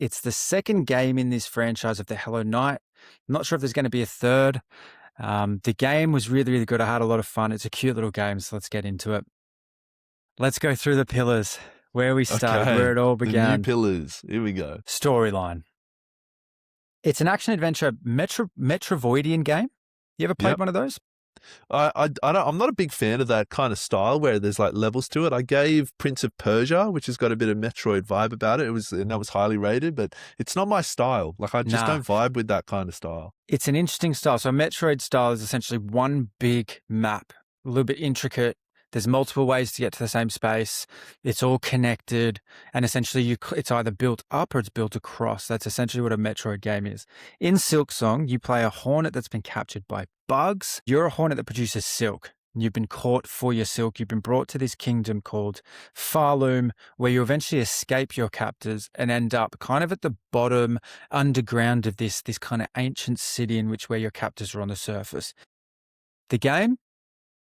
It's the second game in this franchise of the Hello Knight. I'm not sure if there's going to be a third. The game was really, really good. I had a lot of fun. It's a cute little game, so let's get into it. Let's go through the pillars, where we started, where Okay, it all the new began. pillars. Here we go. Storyline. It's an action-adventure Metroidvania game. You ever played Yep. one of those? I'm not a big fan of that kind of style where there's like levels to it. I gave Prince of Persia, which has got a bit of Metroid vibe about it. And that was highly rated, but it's not my style. Like I just Nah. don't vibe with that kind of style. It's an interesting style. So Metroid style is essentially one big map, a little bit intricate. There's multiple ways to get to the same space. It's all connected, and essentially it's either built up or it's built across. That's essentially what a Metroid game is. In Silksong, you play a hornet that's been captured by bugs. You're a hornet that produces silk. You've been caught for your silk. You've been brought to this kingdom called Farloom, where you eventually escape your captors and end up kind of at the bottom underground of this kind of ancient city in which where your captors are on the surface. The game,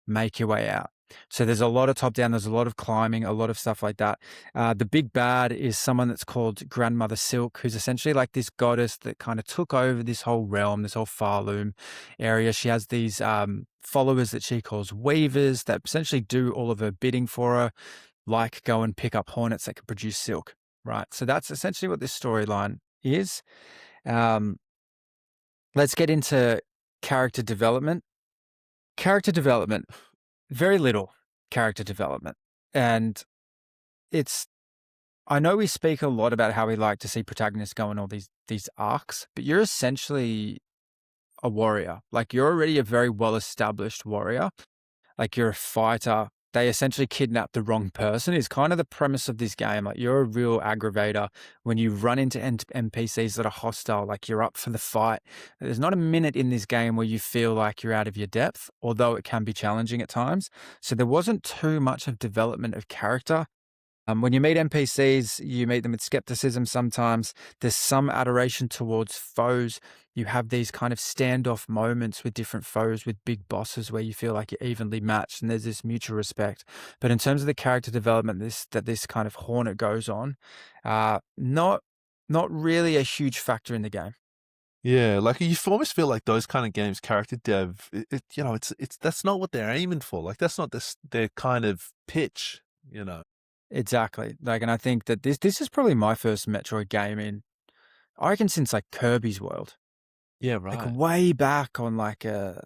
make your way out. So there's a lot of top down, there's a lot of climbing, a lot of stuff like that. The big bad is someone that's called Grandmother Silk, who's essentially like this goddess that kind of took over this whole realm, this whole Farloom area. She has these followers that she calls weavers that essentially do all of her bidding for her, like go and pick up hornets that can produce silk, right? So that's essentially what this storyline is. Let's get into character development. Character development. Very little character development. And I know we speak a lot about how we like to see protagonists go on all these arcs, but you're essentially a warrior. Like you're already a very well-established warrior. Like you're a fighter. They essentially kidnap the wrong person is kind of the premise of this game. Like you're a real aggravator when you run into NPCs that are hostile, like you're up for the fight. There's not a minute in this game where you feel like you're out of your depth, although it can be challenging at times. So there wasn't too much of development of character. When you meet NPCs, you meet them with skepticism sometimes. There's some adoration towards foes. You have these kind of standoff moments with different foes, with big bosses where you feel like you're evenly matched and there's this mutual respect. But in terms of the character development this kind of hornet goes on, not really a huge factor in the game. Yeah, like you almost feel like those kind of games, character dev, it's that's not what they're aiming for. Like that's not their kind of pitch, you know. Exactly. Like, and I think that this is probably my first Metroid game in, I reckon, since like Kirby's World. Yeah, Like right. way back on like an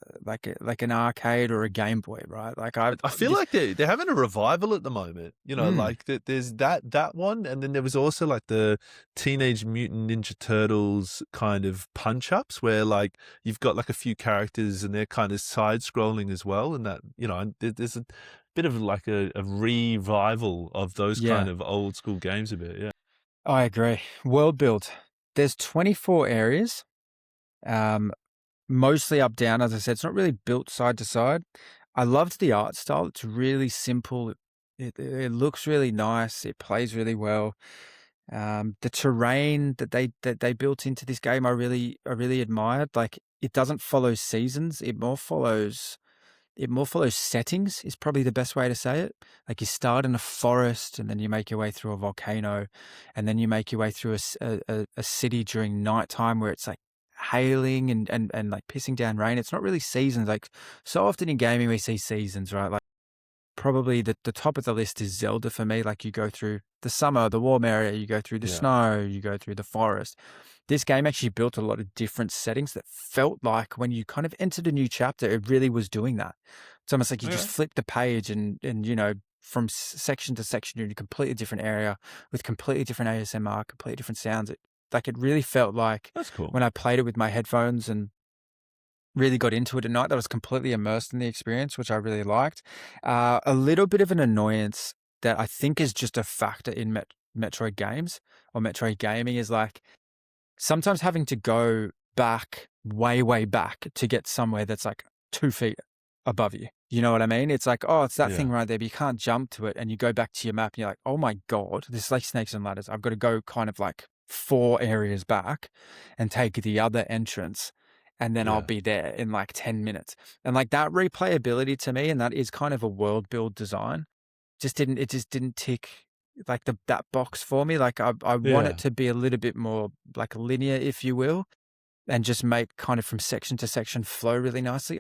arcade or a Game Boy, right? Like I feel like they're having a revival at the moment. You know, like there's that one, and then there was also like the Teenage Mutant Ninja Turtles kind of punch ups, where like you've got like a few characters and they're kind of side scrolling as well, and that and there's a bit of like a revival of those yeah, kind of old school games a bit. Yeah. I agree. World build. There's 24 areas, mostly up down. As I said, it's not really built side to side. I loved the art style. It's really simple. It looks really nice. It plays really well. The terrain that they built into this game, I really admired. Like it doesn't follow seasons. It more follows settings is probably the best way to say it. Like you start in a forest and then you make your way through a volcano and then you make your way through a city during nighttime where it's like hailing and like pissing down rain. It's not really seasons. Like so often in gaming we see seasons, right? Like probably the top of the list is Zelda for me. Like you go through the summer, the warm area, you go through the Yeah. snow, you go through the forest. This game actually built a lot of different settings that felt like when you kind of entered a new chapter, it really was doing that. It's almost like you just Okay. flip the page and from section to section, you're in a completely different area with completely different ASMR, completely different sounds. It really felt like That's cool. when I played it with my headphones and really got into it at night, that I was completely immersed in the experience, which I really liked. A little bit of an annoyance that I think is just a factor in Metroid games or Metroid gaming is like sometimes having to go back, way back to get somewhere that's like 2 feet above you. You know what I mean? It's like, oh, it's that thing Yeah. right there, but you can't jump to it. And you go back to your map and you're like, oh my God, this is like snakes and ladders. I've got to go kind of like 4 areas back and take the other entrance. And then I'll Yeah. be there in like 10 minutes. And like that replayability to me, and that is kind of a world build design, it just didn't tick like that box for me. Like I want it Yeah. to be a little bit more like linear, if you will, and just make kind of from section to section flow really nicely.